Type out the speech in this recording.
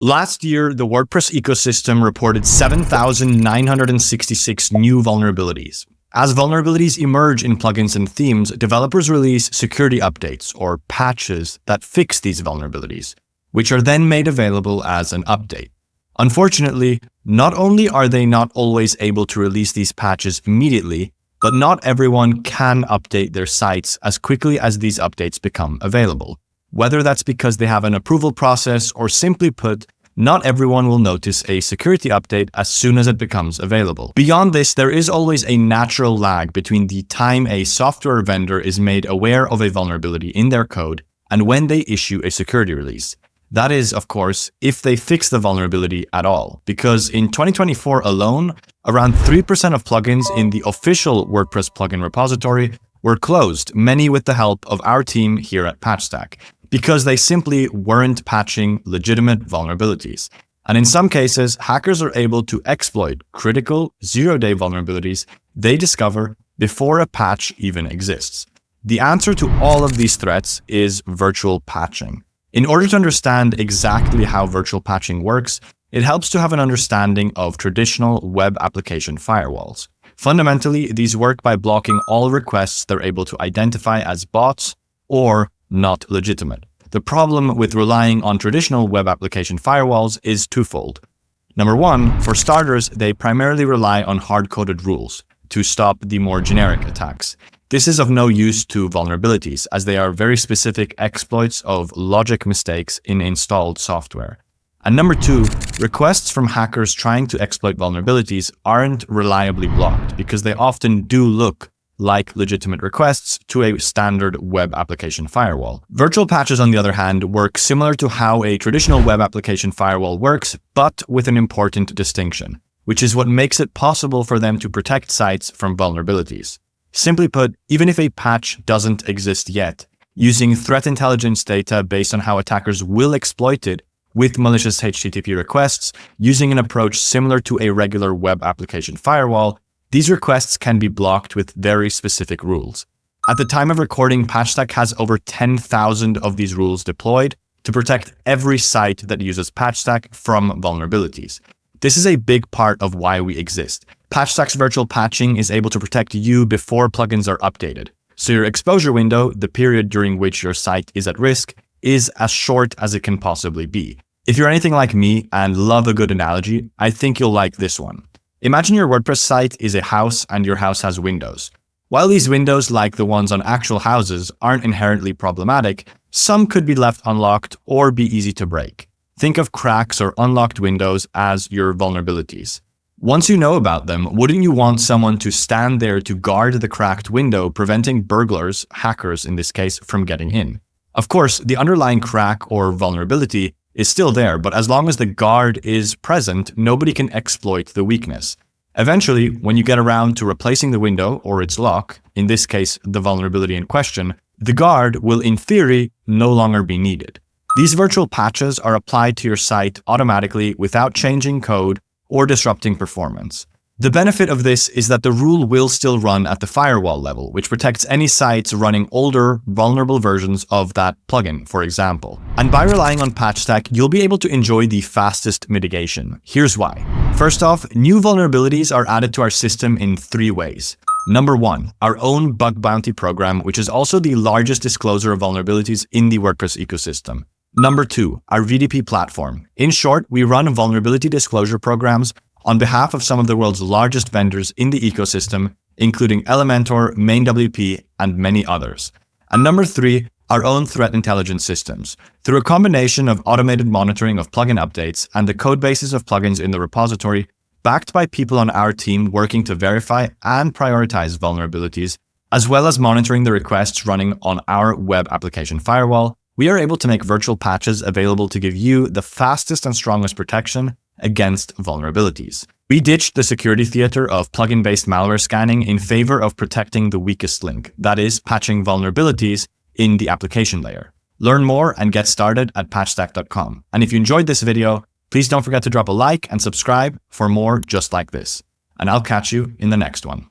Last year, the WordPress ecosystem reported 7,966 new vulnerabilities. As vulnerabilities emerge in plugins and themes, developers release security updates or patches that fix these vulnerabilities, which are then made available as an update. Unfortunately, not only are they not always able to release these patches immediately, but not everyone can update their sites as quickly as these updates become available. Whether that's because they have an approval process or simply put, not everyone will notice a security update as soon as it becomes available. Beyond this, there is always a natural lag between the time a software vendor is made aware of a vulnerability in their code and when they issue a security release. That is, of course, if they fix the vulnerability at all, because in 2024 alone, around 3% of plugins in the official WordPress plugin repository were closed, many with the help of our team here at PatchStack, because they simply weren't patching legitimate vulnerabilities. And in some cases, hackers are able to exploit critical zero-day vulnerabilities they discover before a patch even exists. The answer to all of these threats is virtual patching. In order to understand exactly how virtual patching works, it helps to have an understanding of traditional web application firewalls. Fundamentally, these work by blocking all requests they're able to identify as bots or not legitimate. The problem with relying on traditional web application firewalls is twofold. Number one, for starters, they primarily rely on hard-coded rules to stop the more generic attacks. This is of no use to vulnerabilities, as they are very specific exploits of logic mistakes in installed software. And number two, requests from hackers trying to exploit vulnerabilities aren't reliably blocked because they often do look like legitimate requests to a standard web application firewall. Virtual patches, on the other hand, work similar to how a traditional web application firewall works, but with an important distinction, which is what makes it possible for them to protect sites from vulnerabilities. Simply put, even if a patch doesn't exist yet, using threat intelligence data based on how attackers will exploit it with malicious HTTP requests, using an approach similar to a regular web application firewall, these requests can be blocked with very specific rules. At the time of recording, PatchStack has over 10,000 of these rules deployed to protect every site that uses PatchStack from vulnerabilities. This is a big part of why we exist. PatchStack's virtual patching is able to protect you before plugins are updated. So your exposure window, the period during which your site is at risk, is as short as it can possibly be. If you're anything like me and love a good analogy, I think you'll like this one. Imagine your WordPress site is a house and your house has windows. While these windows, like the ones on actual houses, aren't inherently problematic, some could be left unlocked or be easy to break. Think of cracks or unlocked windows as your vulnerabilities. Once you know about them, wouldn't you want someone to stand there to guard the cracked window, preventing burglars, hackers in this case, from getting in? Of course, the underlying crack or vulnerability is still there, but as long as the guard is present, nobody can exploit the weakness. Eventually, when you get around to replacing the window or its lock, in this case, the vulnerability in question, the guard will, in theory, no longer be needed. These virtual patches are applied to your site automatically without changing code or disrupting performance. The benefit of this is that the rule will still run at the firewall level, which protects any sites running older, vulnerable versions of that plugin, for example. And by relying on PatchStack, you'll be able to enjoy the fastest mitigation. Here's why. First off, new vulnerabilities are added to our system in 3 ways. Number 1, our own bug bounty program, which is also the largest disclosure of vulnerabilities in the WordPress ecosystem. Number 2, our VDP platform. In short, we run vulnerability disclosure programs on behalf of some of the world's largest vendors in the ecosystem, including Elementor, MainWP, and many others. And number 3, our own threat intelligence systems. Through a combination of automated monitoring of plugin updates and the code bases of plugins in the repository, backed by people on our team working to verify and prioritize vulnerabilities, as well as monitoring the requests running on our web application firewall, we are able to make virtual patches available to give you the fastest and strongest protection against vulnerabilities. We ditched the security theater of plugin-based malware scanning in favor of protecting the weakest link, that is, patching vulnerabilities in the application layer. Learn more and get started at patchstack.com. And if you enjoyed this video, please don't forget to drop a like and subscribe for more just like this. And I'll catch you in the next one.